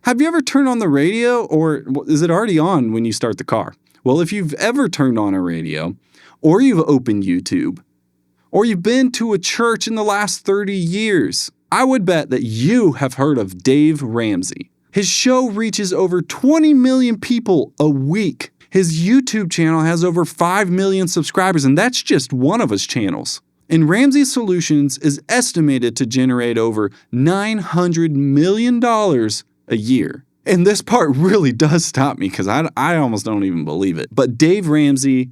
Have you ever turned on the radio, or is it already on when you start the car? Well, if you've ever turned on a radio, or you've opened YouTube, or you've been to a church in the last 30 years, I would bet that you have heard of Dave Ramsey. His show reaches over 20 million people a week. His YouTube channel has over 5 million subscribers, and that's just one of his channels. And Ramsey Solutions is estimated to generate over $900 million a year. And this part really does stop me because I almost don't even believe it. But Dave Ramsey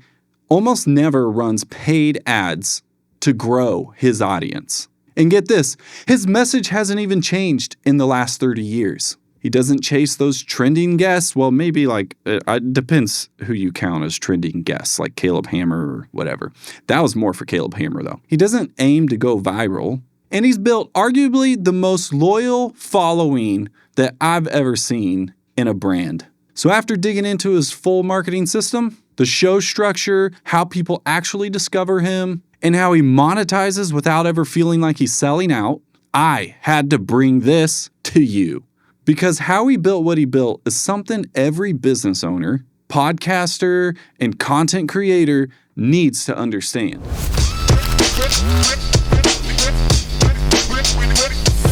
almost never runs paid ads to grow his audience. And get this, his message hasn't even changed in the last 30 years. He doesn't chase those trending guests. Well, maybe it depends who you count as trending guests, like Caleb Hammer or whatever. That was more for Caleb Hammer, though. He doesn't aim to go viral. And he's built arguably the most loyal following that I've ever seen in a brand. So after digging into his full marketing system, the show structure, how people actually discover him, and how he monetizes without ever feeling like he's selling out, I had to bring this to you. Because how he built what he built is something every business owner, podcaster, and content creator needs to understand.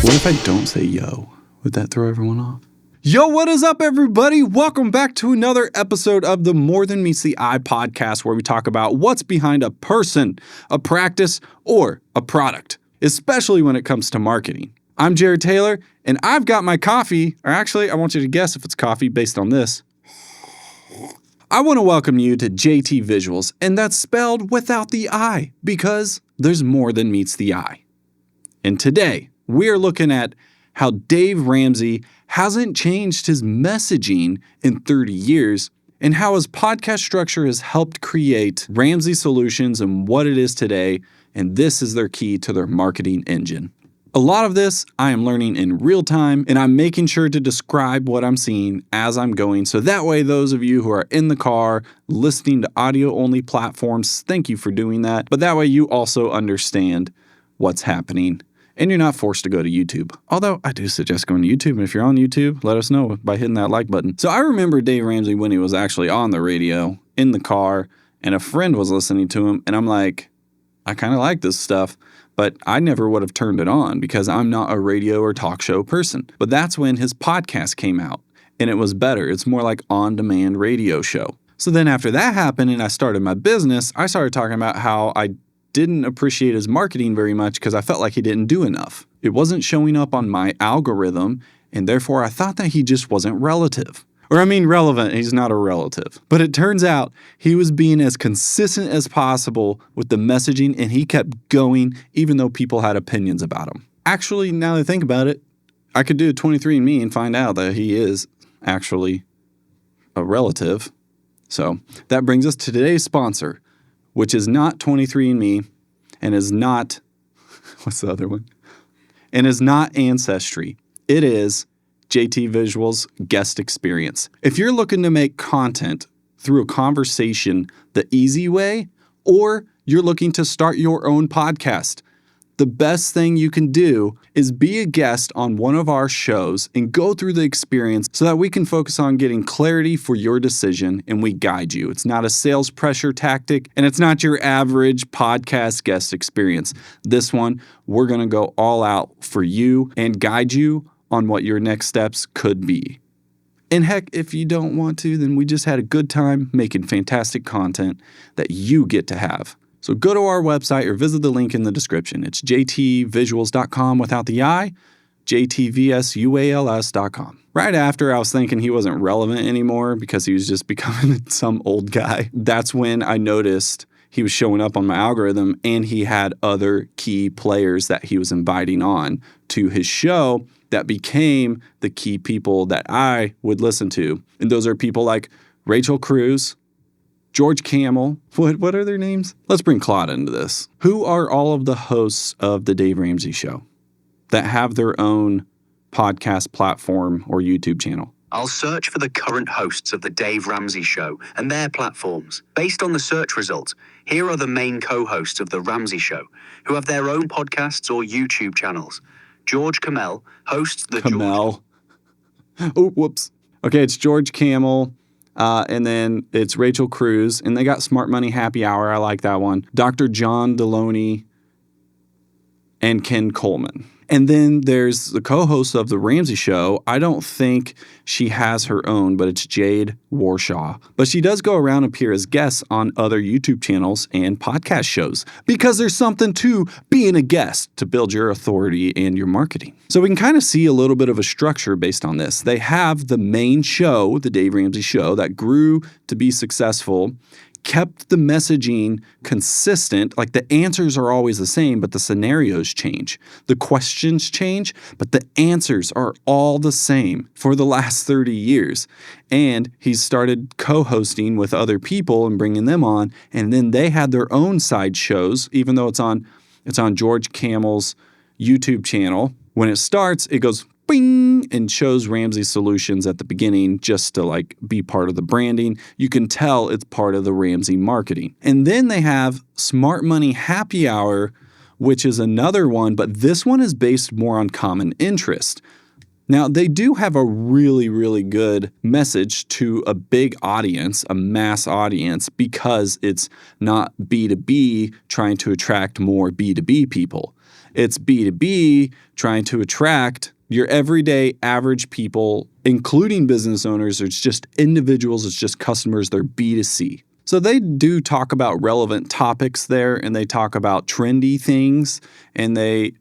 What if I don't say yo? Would that throw everyone off? Yo, what is up, everybody? Welcome back to another episode of the More Than Meets the Eye podcast, where we talk about what's behind a person, a practice, or a product, especially when it comes to marketing. I'm Jared Taylor, and I've got my coffee, or actually, I want you to guess if it's coffee based on this. I want to welcome you to JT Visuals, and that's spelled without the I, because there's more than meets the eye. And today, we are looking at how Dave Ramsey hasn't changed his messaging in 30 years, and how his podcast structure has helped create Ramsey Solutions and what it is today, and this is their key to their marketing engine. A lot of this I am learning in real time, and I'm making sure to describe what I'm seeing as I'm going, so that way those of you who are in the car listening to audio-only platforms, thank you for doing that, but that way you also understand what's happening, and you're not forced to go to YouTube. Although I do suggest going to YouTube, and if you're on YouTube, let us know by hitting that like button. So I remember Dave Ramsey when he was actually on the radio, in the car, and a friend was listening to him, and I'm like, I kind of like this stuff. But I never would have turned it on because I'm not a radio or talk show person. But that's when his podcast came out, and it was better. It's more like on-demand radio show. So then after that happened and I started my business, I started talking about how I didn't appreciate his marketing very much because I felt like he didn't do enough. It wasn't showing up on my algorithm, and therefore I thought that he just wasn't relevant. He's not a relative. But it turns out he was being as consistent as possible with the messaging, and he kept going even though people had opinions about him. Actually, now that I think about it, I could do a 23andMe and find out that he is actually a relative. So that brings us to today's sponsor, which is not 23andMe and is not, what's the other one? And is not Ancestry. It is JT Visuals Guest Experience. If you're looking to make content through a conversation the easy way, or you're looking to start your own podcast, the best thing you can do is be a guest on one of our shows and go through the experience so that we can focus on getting clarity for your decision and we guide you. It's not a sales pressure tactic, and it's not your average podcast guest experience. This one, we're going to go all out for you and guide you on what your next steps could be. And heck, if you don't want to, then we just had a good time making fantastic content that you get to have. So go to our website or visit the link in the description. It's jtvisuals.com without the I, jtvsuals.com. Right after I was thinking he wasn't relevant anymore because he was just becoming some old guy, that's when I noticed he was showing up on my algorithm and he had other key players that he was inviting on to his show that became the key people that I would listen to. And those are people like Rachel Cruz, George Camel. What are their names? Let's bring Claude into this. Who are all of the hosts of the Dave Ramsey Show that have their own podcast platform or YouTube channel? I'll search for the current hosts of the Dave Ramsey Show and their platforms. Based on the search results, here are the main co-hosts of the Ramsey Show, who have their own podcasts or YouTube channels. George Camel hosts the Camel. Oh, whoops. Okay, it's George Camel, and then it's Rachel Cruz, and they got Smart Money Happy Hour. I like that one. Dr. John Deloney and Ken Coleman. And then there's the co-host of The Ramsey Show. I don't think she has her own, but it's Jade Warshaw. But she does go around and appear as guests on other YouTube channels and podcast shows because there's something to being a guest to build your authority and your marketing. So we can kind of see a little bit of a structure based on this. They have the main show, The Dave Ramsey Show, that grew to be successful, kept the messaging consistent, like the answers are always the same, but the scenarios change. The questions change, but the answers are all the same for the last 30 years. And he's started co-hosting with other people and bringing them on, and then they had their own side shows, even though it's on George Camel's YouTube channel. When it starts, it goes bing and shows Ramsey Solutions at the beginning just to like be part of the branding. You can tell it's part of the Ramsey marketing. And then they have Smart Money Happy Hour, which is another one, but this one is based more on common interest. Now, they do have a really, really good message to a big audience, a mass audience, because it's not B2B trying to attract more B2B people. It's B2B trying to attract your everyday average people, including business owners. It's just individuals. It's just customers. They're B2C. So they do talk about relevant topics there, and they talk about trendy things, and they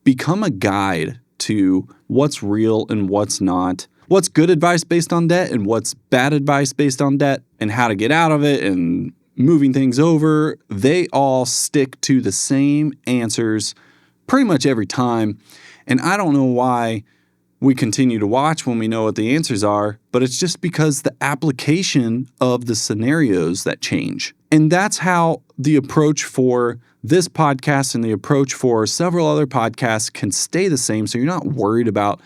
become a guide to what's real and what's not, what's good advice based on debt and what's bad advice based on debt, and how to get out of it and moving things over. They all stick to the same answers pretty much every time. And I don't know why we continue to watch when we know what the answers are, but it's just because the application of the scenarios that change. And that's how the approach for this podcast and the approach for several other podcasts can stay the same. So you're not worried about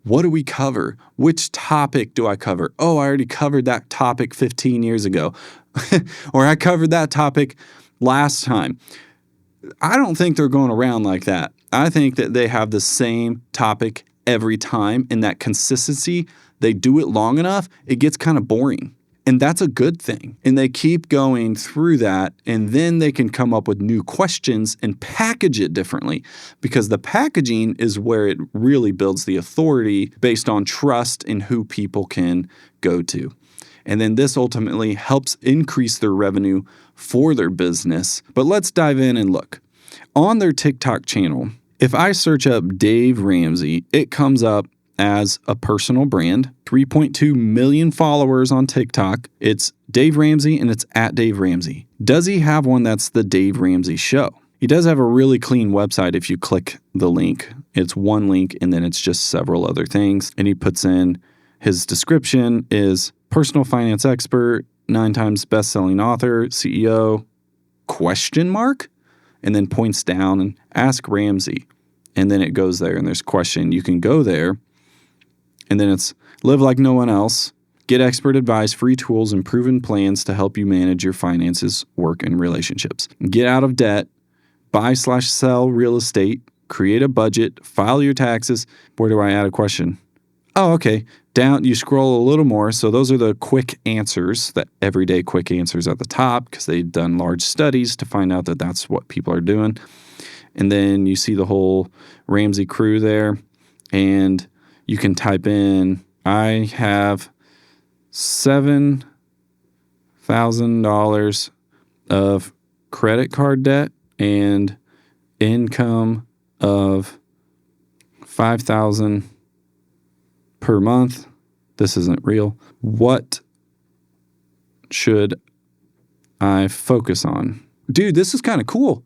what do we cover? Which topic do I cover? Oh, I already covered that topic 15 years ago. Or I covered that topic last time. I don't think they're going around like that. I think that they have the same topic every time, and that consistency, they do it long enough, it gets kind of boring. And that's a good thing. And they keep going through that, and then they can come up with new questions and package it differently, because the packaging is where it really builds the authority based on trust in who people can go to. And then this ultimately helps increase their revenue for their business. But let's dive in and look. On their TikTok channel, if I search up Dave Ramsey, it comes up as a personal brand, 3.2 million followers on TikTok. It's Dave Ramsey and it's at Dave Ramsey. Does he have one that's the Dave Ramsey Show? He does have a really clean website if you click the link. It's one link and then it's just several other things. And he puts in his description is personal finance expert, 9 times best-selling author, CEO, ? And then points down and ask Ramsey. And then it goes there and there's question. You can go there and then it's live like no one else, get expert advice, free tools, and proven plans to help you manage your finances, work, and relationships. Get out of debt, buy/sell real estate, create a budget, file your taxes. Where do I add a question? Oh, okay. Down, you scroll a little more. So those are the quick answers, the everyday quick answers at the top, because they've done large studies to find out that that's what people are doing. And then you see the whole Ramsey crew there, and you can type in, I have $7,000 of credit card debt and income of $5,000 per month. This isn't real. What should I focus on? Dude, this is kind of cool.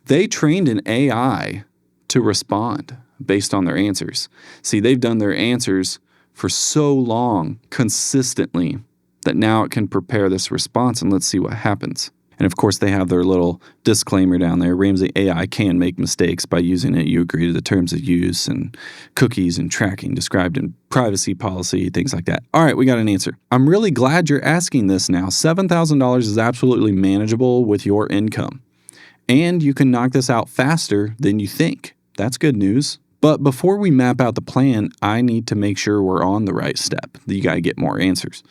They trained an AI to respond based on their answers. See, they've done their answers for so long, consistently, that now it can prepare this response, and let's see what happens. And of course, they have their little disclaimer down there. Ramsey AI can make mistakes. By using it, you agree to the terms of use and cookies and tracking described in privacy policy, things like that. All right, we got an answer. I'm really glad you're asking this now. $7,000 is absolutely manageable with your income. And you can knock this out faster than you think. That's good news. But before we map out the plan, I need to make sure we're on the right step. You got to get more answers.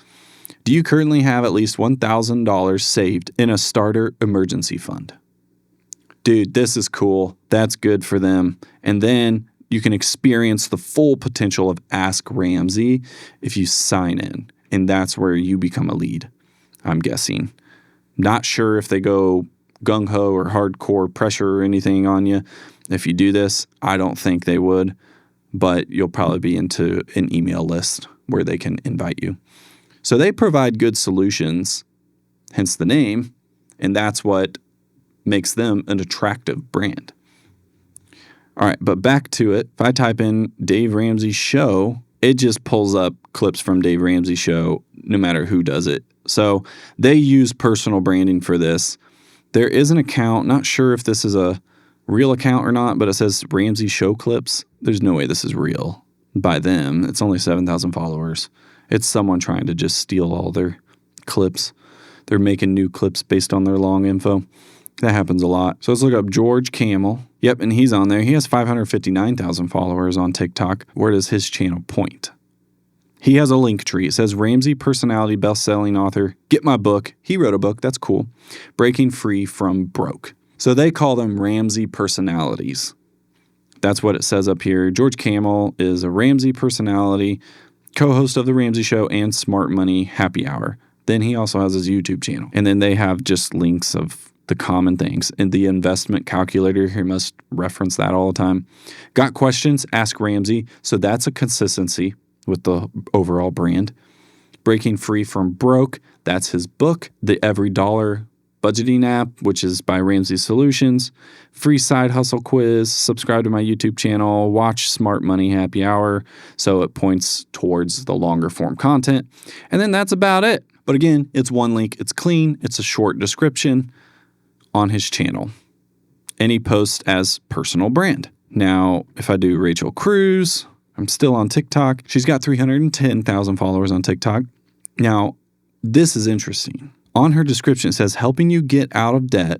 Do you currently have at least $1,000 saved in a starter emergency fund? Dude, this is cool. That's good for them. And then you can experience the full potential of Ask Ramsey if you sign in. And that's where you become a lead, I'm guessing. Not sure if they go gung-ho or hardcore pressure or anything on you. If you do this, I don't think they would. But you'll probably be into an email list where they can invite you. So they provide good solutions, hence the name. And that's what makes them an attractive brand. All right, but back to it. If I type in Dave Ramsey Show, it just pulls up clips from Dave Ramsey Show, no matter who does it. So they use personal branding for this. There is an account, not sure if this is a real account or not, but it says Ramsey Show Clips. There's no way this is real by them. It's only 7,000 followers. It's someone trying to just steal all their clips. They're making new clips based on their long info. That happens a lot. So let's look up George Camel. Yep, and he's on there. He has 559,000 followers on TikTok. Where does his channel point? He has a link tree. It says Ramsey personality best-selling author. Get my book. He wrote a book. That's cool. Breaking free from broke. So they call them Ramsey personalities. That's what it says up here. George Camel is a Ramsey personality, co-host of The Ramsey Show and Smart Money Happy Hour. Then he also has his YouTube channel. And then they have just links of the common things. And the investment calculator, he must reference that all the time. Got questions? Ask Ramsey. So that's a consistency with the overall brand. Breaking free from broke. That's his book. The Every Dollar budgeting app, which is by Ramsey Solutions. Free side hustle quiz. Subscribe to my YouTube channel. Watch Smart Money Happy Hour. So it points towards the longer form content. And then that's about it. But again, it's one link. It's clean. It's a short description on his channel. And he posts as personal brand. Now, if I do Rachel Cruz, I'm still on TikTok. She's got 310,000 followers on TikTok. Now, this is interesting. On her description, it says, helping you get out of debt,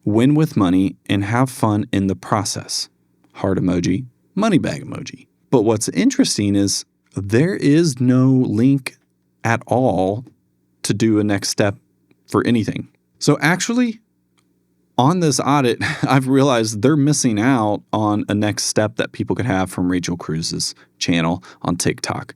win with money, and have fun in the process. Heart emoji, money bag emoji. But what's interesting is there is no link at all to do a next step for anything. So actually, on this audit, I've realized they're missing out on a next step that people could have from Rachel Cruz's channel on TikTok.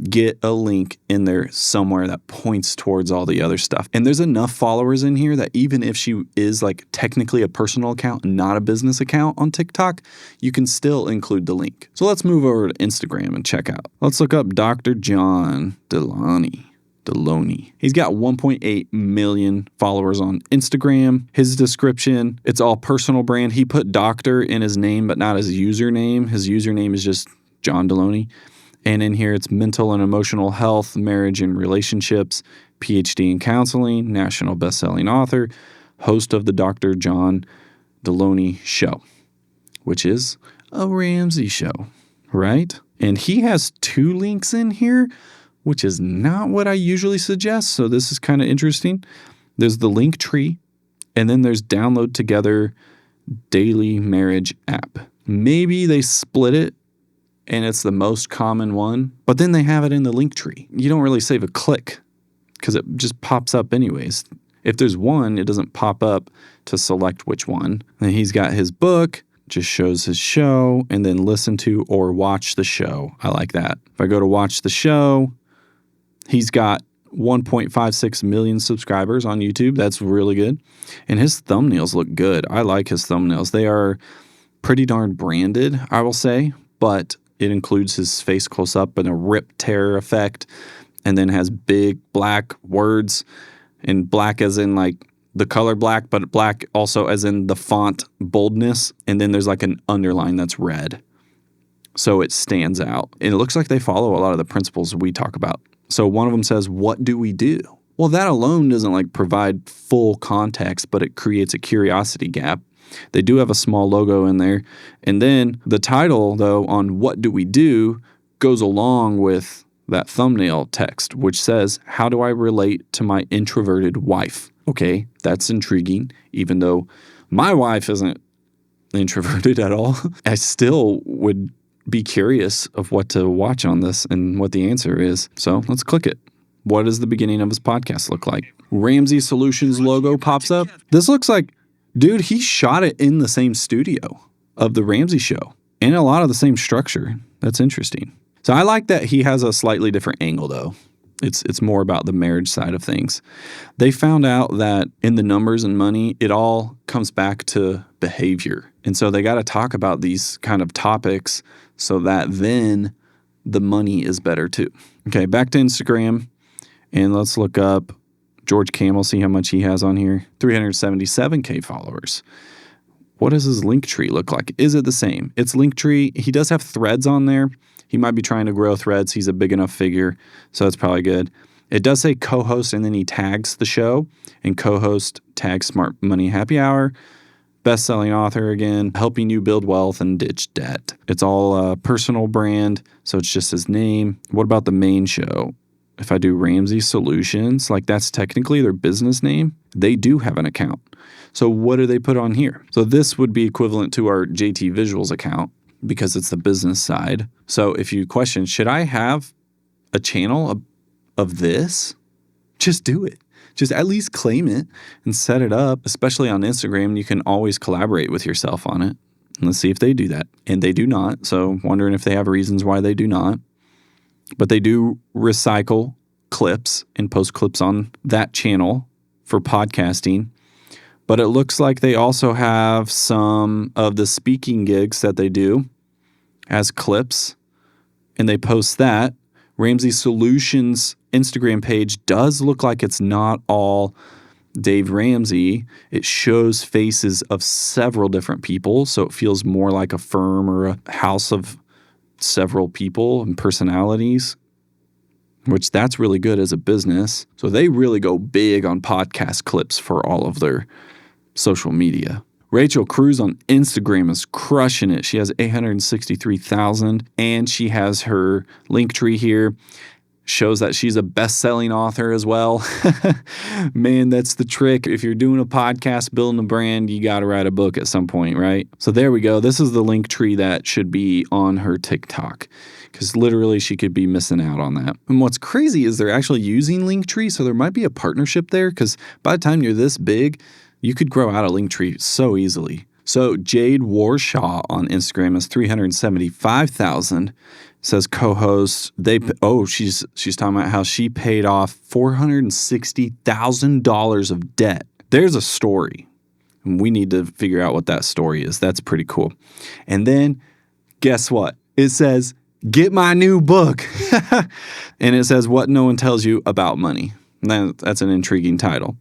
Get a link in there somewhere that points towards all the other stuff. And there's enough followers in here that even if she is like technically a personal account, not a business account on TikTok, you can still include the link. So let's move over to Instagram and check out. Let's look up Dr. John Deloney. He's got 1.8 million followers on Instagram. His description, it's all personal brand. He put doctor in his name, but not his username. His username is just John Deloney. And in here, it's mental and emotional health, marriage and relationships, PhD in counseling, national best-selling author, host of the Dr. John Deloney Show, which is a Ramsey show, right? And he has 2 links in here, which is not what I usually suggest. So this is kind of interesting. There's the link tree, and then there's download together daily marriage app. Maybe they split it and it's the most common one, but then they have it in the link tree. You don't really save a click because it just pops up anyways. If there's one, it doesn't pop up to select which one. And he's got his book, just shows his show, and then listen to or watch the show. I like that. If I go to watch the show, he's got 1.56 million subscribers on YouTube. That's really good. And his thumbnails look good. I like his thumbnails. They are pretty darn branded, I will say, but it includes his face close up and a rip tear effect, and then has big black words, and black as in like the color black, but black also as in the font boldness. And then there's like an underline that's red. So it stands out. And it looks like they follow a lot of the principles we talk about. So one of them says, what do we do? Well, that alone doesn't like provide full context, but it creates a curiosity gap. They do have a small logo in there. And then the title, though, on what do we do goes along with that thumbnail text, which says, how do I relate to my introverted wife? Okay, that's intriguing, even though my wife isn't introverted at all, I still would be curious of what to watch on this and what the answer is. So let's click it. What does the beginning of his podcast look like? Ramsey Solutions logo pops up. This looks like, dude, he shot it in the same studio of the Ramsey show and a lot of the same structure. That's interesting. So I like that he has a slightly different angle though. It's more about the marriage side of things. They found out that in the numbers and money, it all comes back to behavior. And so they got to talk about these kind of topics so that then the money is better too. Okay, back to Instagram. And let's look up George Camel, see how much he has on here. 377K followers. What does his link tree look like? Is it the same? It's link tree. He does have threads on there. He might be trying to grow threads. He's a big enough figure, so that's probably good. It does say co-host, and then he tags the show. And co-host tags Smart Money Happy Hour. Best-selling author again, helping you build wealth and ditch debt. It's all a personal brand, so it's just his name. What about the main show? If I do Ramsey Solutions, like that's technically their business name, they do have an account. So what do they put on here? So this would be equivalent to our JT Visuals account because it's the business side. So if you question, should I have a channel of this? Just do it. Just at least claim it and set it up, especially on Instagram. You can always collaborate with yourself on it. And let's see if they do that. And they do not. So wondering if they have reasons why they do not. But they do recycle clips and post clips on that channel for podcasting. But it looks like they also have some of the speaking gigs that they do as clips, and they post that. Ramsey Solutions Instagram page does look like it's not all Dave Ramsey. It shows faces of several different people, so it feels more like a firm or a house of several people and personalities, which that's really good as a business. So they really go big on podcast clips for all of their social media. Rachel Cruz on Instagram is crushing it. She has 863,000 and she has her link tree here. Shows that she's a best-selling author as well. Man, that's the trick. If you're doing a podcast, building a brand, you got to write a book at some point, right? So there we go. This is the link tree that should be on her TikTok because literally she could be missing out on that. And what's crazy is they're actually using Linktree, so there might be a partnership there because by the time you're this big, you could grow out a Linktree so easily. So Jade Warshaw on Instagram is 375,000. Says co-host. She's talking about how she paid off $460,000 of debt. There's a story. And we need to figure out what that story is. That's pretty cool. And then guess what? It says, get my new book. And it says, what no one tells you about money. That's an intriguing title.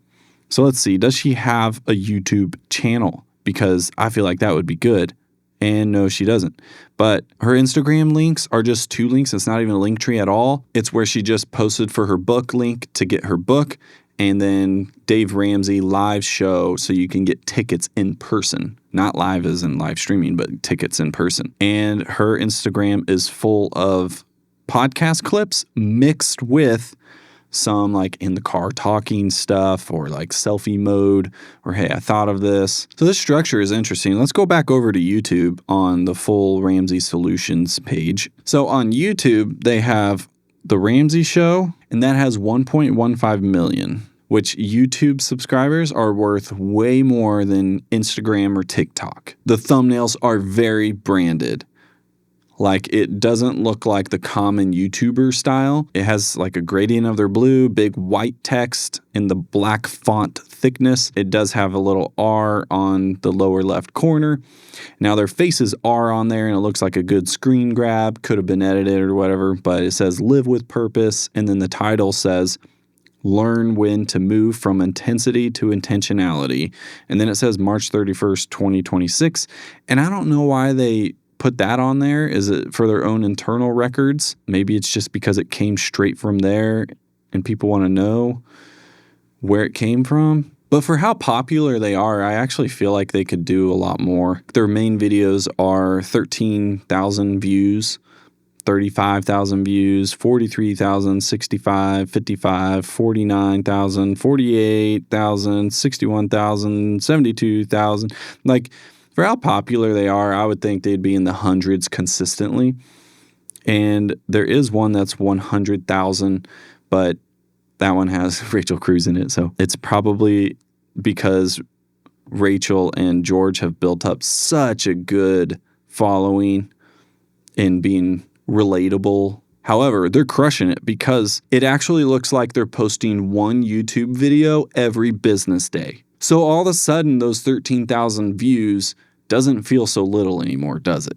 So let's see. Does she have a YouTube channel? Because I feel like that would be good. And no, she doesn't. But her Instagram links are just 2 links. It's not even a link tree at all. It's where she just posted for her book link to get her book. And then Dave Ramsey live show so you can get tickets in person. Not live as in live streaming, but tickets in person. And her Instagram is full of podcast clips mixed with some like in the car talking stuff or like selfie mode or, hey, I thought of this. So this structure is interesting. Let's go back over to YouTube on the full Ramsey Solutions page. So on YouTube, they have The Ramsey Show, and that has 1.15 million, which YouTube subscribers are worth way more than Instagram or TikTok. The thumbnails are very branded. Like, it doesn't look like the common YouTuber style. It has like a gradient of their blue, big white text in the black font thickness. It does have a little R on the lower left corner. Now their faces are on there and it looks like a good screen grab. Could have been edited or whatever, but it says live with purpose. And then the title says learn when to move from intensity to intentionality. And then it says March 31st, 2026. And I don't know why they put that on there. Is it for their own internal records? Maybe it's just because it came straight from there and people want to know where it came from. But for how popular they are, I actually feel like they could do a lot more. Their main videos are 13,000 views, 35,000 views, 43,000, 65, 55, 49,000, 48,000, 61,000, 72,000. Like, For how popular they are, I would think they'd be in the hundreds consistently. And there is one that's 100,000, but that one has Rachel Cruz in it. So it's probably because Rachel and George have built up such a good following in being relatable. However, they're crushing it because it actually looks like they're posting one YouTube video every business day. So all of a sudden, those 13,000 views doesn't feel so little anymore, does it?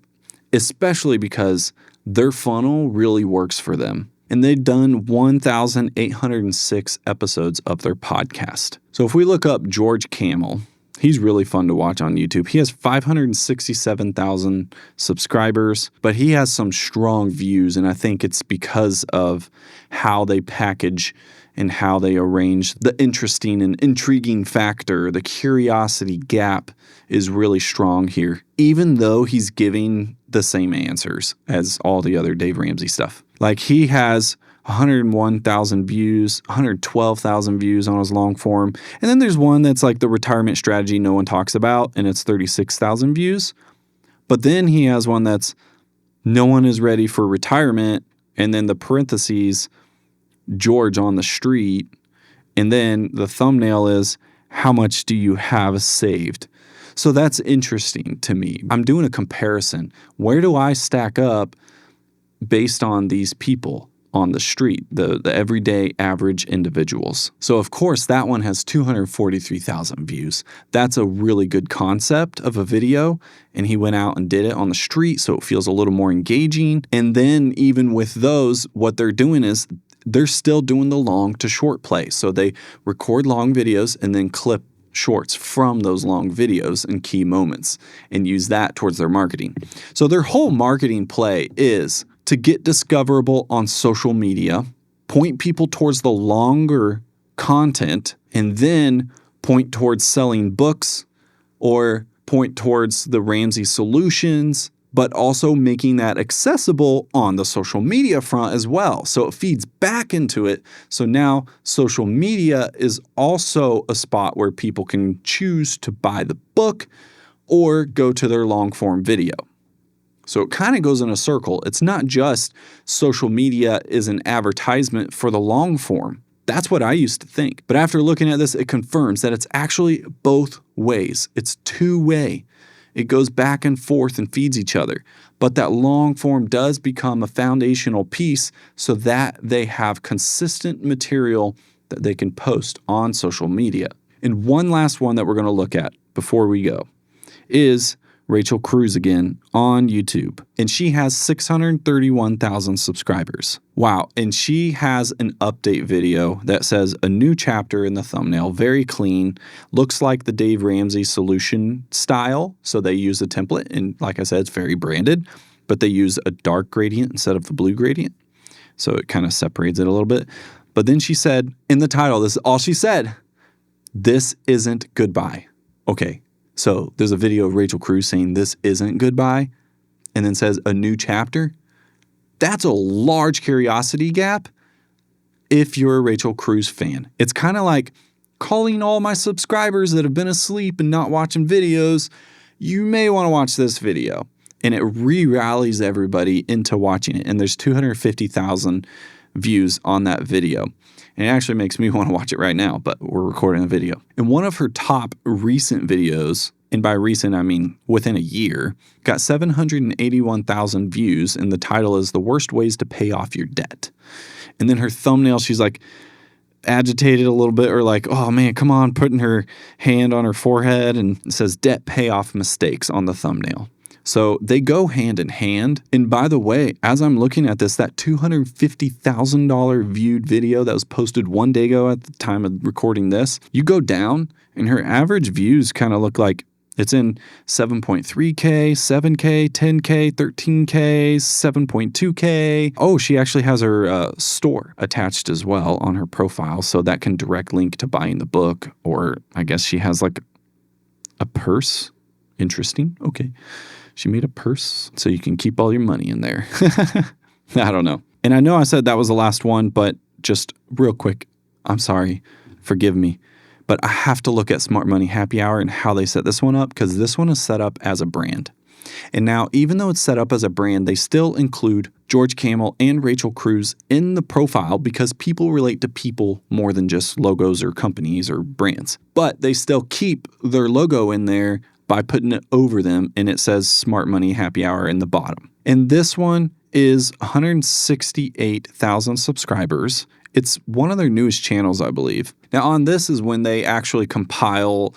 Especially because their funnel really works for them. And they've done 1,806 episodes of their podcast. So if we look up George Camel, he's really fun to watch on YouTube. He has 567,000 subscribers, but he has some strong views, and I think it's because of how they package and how they arrange the interesting and intriguing factor. The curiosity gap is really strong here, even though he's giving the same answers as all the other Dave Ramsey stuff. Like he has 101,000 views, 112,000 views on his long form. And then there's one that's like the retirement strategy no one talks about, and it's 36,000 views. But then he has one that's no one is ready for retirement, and then the parentheses, George on the street. And then the thumbnail is, how much do you have saved? So that's interesting to me. I'm doing a comparison. Where do I stack up based on these people on the street, the everyday average individuals? So of course that one has 243,000 views. That's a really good concept of a video, and he went out and did it on the street, so it feels a little more engaging. And then even with those, what they're doing is they're still doing the long to short play. So they record long videos and then clip shorts from those long videos and key moments and use that towards their marketing. So their whole marketing play is to get discoverable on social media, point people towards the longer content, and then point towards selling books or point towards the Ramsey solutions, but also making that accessible on the social media front as well. So it feeds back into it. So now social media is also a spot where people can choose to buy the book or go to their long form video. So it kind of goes in a circle. It's not just social media is an advertisement for the long form. That's what I used to think. But after looking at this, it confirms that it's actually both ways. It's two-way. It goes back and forth and feeds each other. But that long form does become a foundational piece so that they have consistent material that they can post on social media. And one last one that we're going to look at before we go is Rachel Cruz again on YouTube. And she has 631,000 subscribers. Wow. And she has an update video that says a new chapter in the thumbnail, very clean, looks like the Dave Ramsey solution style. So they use a template, and like I said, it's very branded, but they use a dark gradient instead of the blue gradient. So it kind of separates it a little bit. But then she said in the title, this is all she said, "This isn't goodbye." Okay. So there's a video of Rachel Cruz saying this isn't goodbye, and then says a new chapter. That's a large curiosity gap if you're a Rachel Cruz fan. It's kind of like calling all my subscribers that have been asleep and not watching videos, you may want to watch this video. And it re-rallies everybody into watching it. And there's 250,000 views on that video. And it actually makes me want to watch it right now, but we're recording a video. And one of her top recent videos, and by recent I mean within a year, got 781,000 views, and the title is "The Worst Ways to Pay Off Your Debt." And then her thumbnail, she's like agitated a little bit, or like, oh man, come on, putting her hand on her forehead, and it says "Debt Payoff Mistakes" on the thumbnail. So they go hand in hand. And by the way, as I'm looking at this, that $250,000 viewed video that was posted one day ago at the time of recording this, you go down and her average views kind of look like it's in 7.3K, 7K, 10K, 13K, 7.2K. Oh, she actually has her store attached as well on her profile. So that can direct link to buying the book. Or I guess she has like a purse. Interesting. Okay. She made a purse so you can keep all your money in there. I don't know. And I know I said that was the last one, but just real quick, I'm sorry. Forgive me. But But I have to look at Smart Money Happy Hour and how they set this one up, because this one is set up as a brand. And now, even though it's set up as a brand, they still include George Camel and Rachel Cruz in the profile because people relate to people more than just logos or companies or brands. But they still keep their logo in there by putting it over them, and it says Smart Money Happy Hour in the bottom. And this one is 168,000 subscribers. It's one of their newest channels, I believe. Now, on this is when they actually compile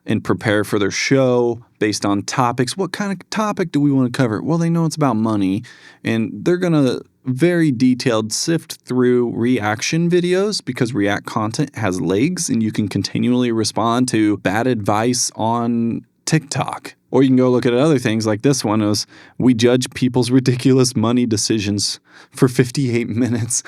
and prepare for their show based on topics. What kind of topic do we want to cover? Well, they know it's about money, and they're going to very detailed sift through reaction videos because React content has legs and you can continually respond to bad advice on TikTok. Or you can go look at other things like this one is we judge people's ridiculous money decisions for 58 minutes.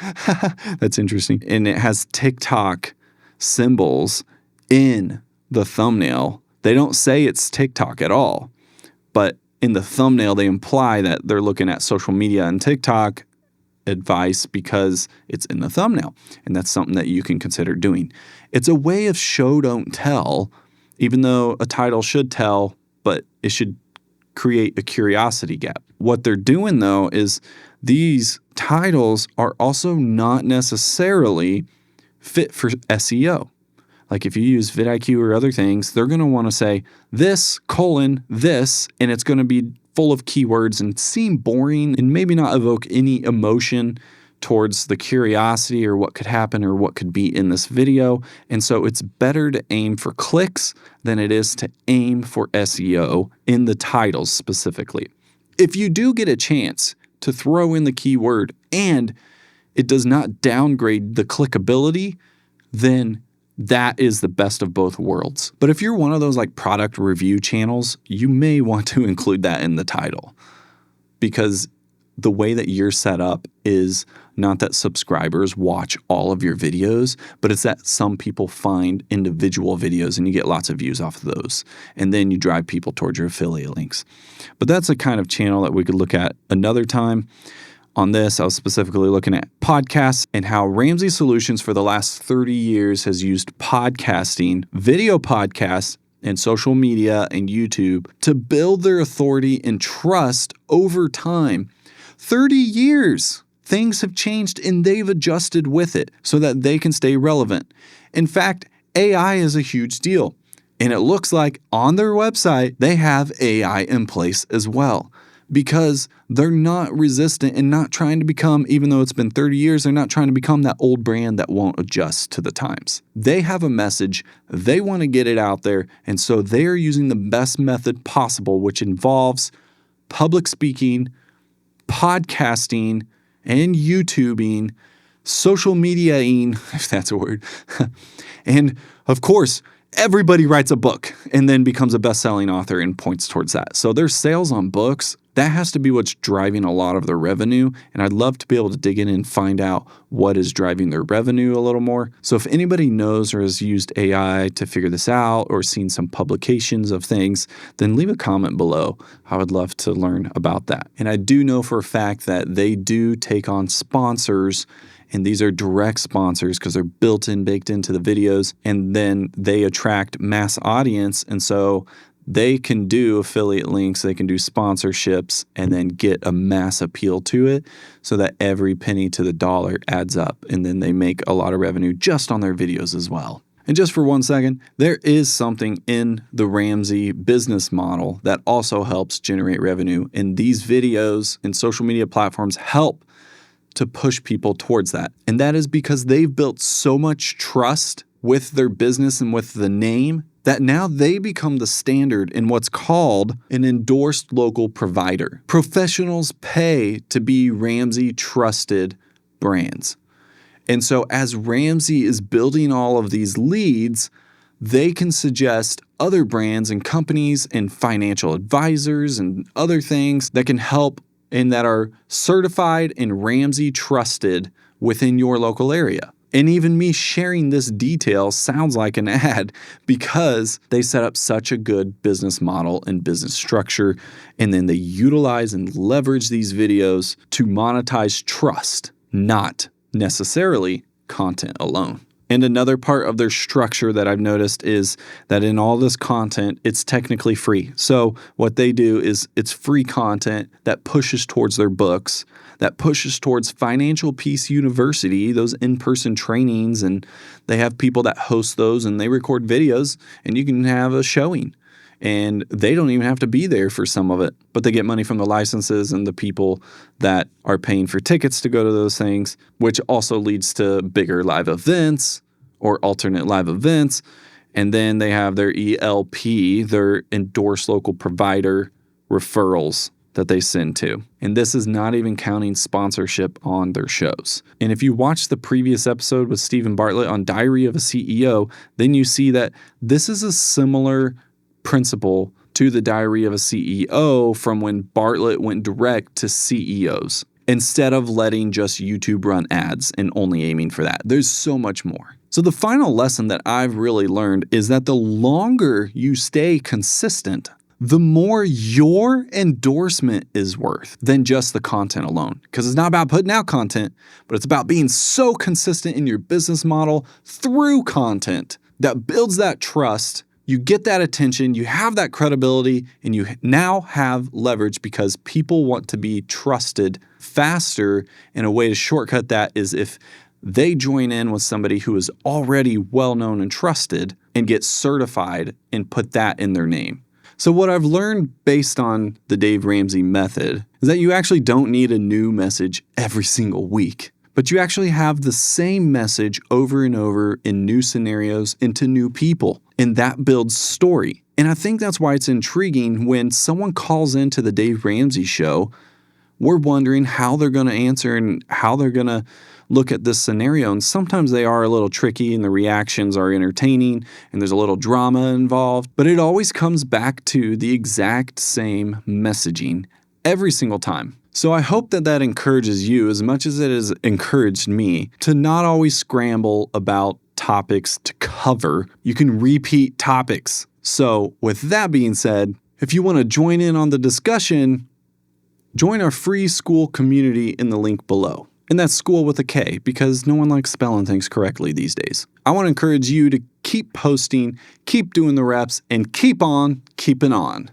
That's interesting. And it has TikTok symbols in the thumbnail. They don't say it's TikTok at all, but in the thumbnail, they imply that they're looking at social media and TikTok advice because it's in the thumbnail. And that's something that you can consider doing. It's a way of show, don't tell, even though a title should tell, but it should create a curiosity gap. What they're doing, though, is these titles are also not necessarily fit for SEO. Like if you use vidIQ or other things, they're going to want to say this, this, and it's going to be full of keywords and seem boring and maybe not evoke any emotion towards the curiosity or what could happen or what could be in this video. And so it's better to aim for clicks than it is to aim for SEO in the titles specifically. If you do get a chance to throw in the keyword and it does not downgrade the clickability, then that is the best of both worlds. But if you're one of those like product review channels, you may want to include that in the title because the way that you're set up is not that subscribers watch all of your videos, but it's that some people find individual videos and you get lots of views off of those. And then you drive people towards your affiliate links. But that's a kind of channel that we could look at another time. On this, I was specifically looking at podcasts and how Ramsey Solutions for the last 30 years has used podcasting, video podcasts, and social media and YouTube to build their authority and trust over time. 30 years. Things have changed and they've adjusted with it so that they can stay relevant. In fact, AI is a huge deal. And it looks like on their website, they have AI in place as well because they're not resistant and not trying to become, even though it's been 30 years, they're not trying to become that old brand that won't adjust to the times. They have a message. They want to get it out there. And so they're using the best method possible, which involves public speaking, podcasting, and YouTubing, social media-ing, if that's a word. And of course, everybody writes a book and then becomes a best-selling author and points towards that. So their sales on books, that has to be what's driving a lot of their revenue. And I'd love to be able to dig in and find out what is driving their revenue a little more. So if anybody knows or has used AI to figure this out or seen some publications of things, then leave a comment below. I would love to learn about that. And I do know for a fact that they do take on sponsors, and these are direct sponsors because they're built in, baked into the videos, and then they attract mass audience. And so they can do affiliate links, they can do sponsorships, and then get a mass appeal to it so that every penny to the dollar adds up. And then they make a lot of revenue just on their videos as well. And just for 1 second, there is something in the Ramsey business model that also helps generate revenue. And these videos and social media platforms help to push people towards that. And that is because they've built so much trust with their business and with the name that now they become the standard in what's called an endorsed local provider. Professionals pay to be Ramsey trusted brands. And so as Ramsey is building all of these leads, they can suggest other brands and companies and financial advisors and other things that can help and that are certified and Ramsey trusted within your local area. And even me sharing this detail sounds like an ad because they set up such a good business model and business structure. And then they utilize and leverage these videos to monetize trust, not necessarily content alone. And another part of their structure that I've noticed is that in all this content, it's technically free. So what they do is it's free content that pushes towards their books, that pushes towards Financial Peace University, those in-person trainings, and they have people that host those and they record videos and you can have a showing. And they don't even have to be there for some of it, but they get money from the licenses and the people that are paying for tickets to go to those things, which also leads to bigger live events or alternate live events. And then they have their ELP, their endorsed local provider referrals that they send to. And this is not even counting sponsorship on their shows. And if you watch the previous episode with Stephen Bartlett on Diary of a CEO, then you see that this is a similar principle to the Diary of a CEO from when Bartlett went direct to CEOs instead of letting just YouTube run ads and only aiming for that. There's so much more. So the final lesson that I've really learned is that the longer you stay consistent, the more your endorsement is worth than just the content alone. Because it's not about putting out content, but it's about being so consistent in your business model through content that builds that trust. You get that attention, you have that credibility, and you now have leverage because people want to be trusted faster. And a way to shortcut that is if they join in with somebody who is already well-known and trusted and get certified and put that in their name. So what I've learned based on the Dave Ramsey method is that you actually don't need a new message every single week, but you actually have the same message over and over in new scenarios and to new people. And that builds story. And I think that's why it's intriguing when someone calls into the Dave Ramsey show, we're wondering how they're going to answer and how they're going to look at this scenario. And sometimes they are a little tricky and the reactions are entertaining and there's a little drama involved, but it always comes back to the exact same messaging every single time. So I hope that that encourages you as much as it has encouraged me to not always scramble about topics to cover. You can repeat topics. So with that being said, if you want to join in on the discussion, join our free school community in the link below. And that's school with a K because no one likes spelling things correctly these days. I want to encourage you to keep posting, keep doing the reps, and keep on keeping on.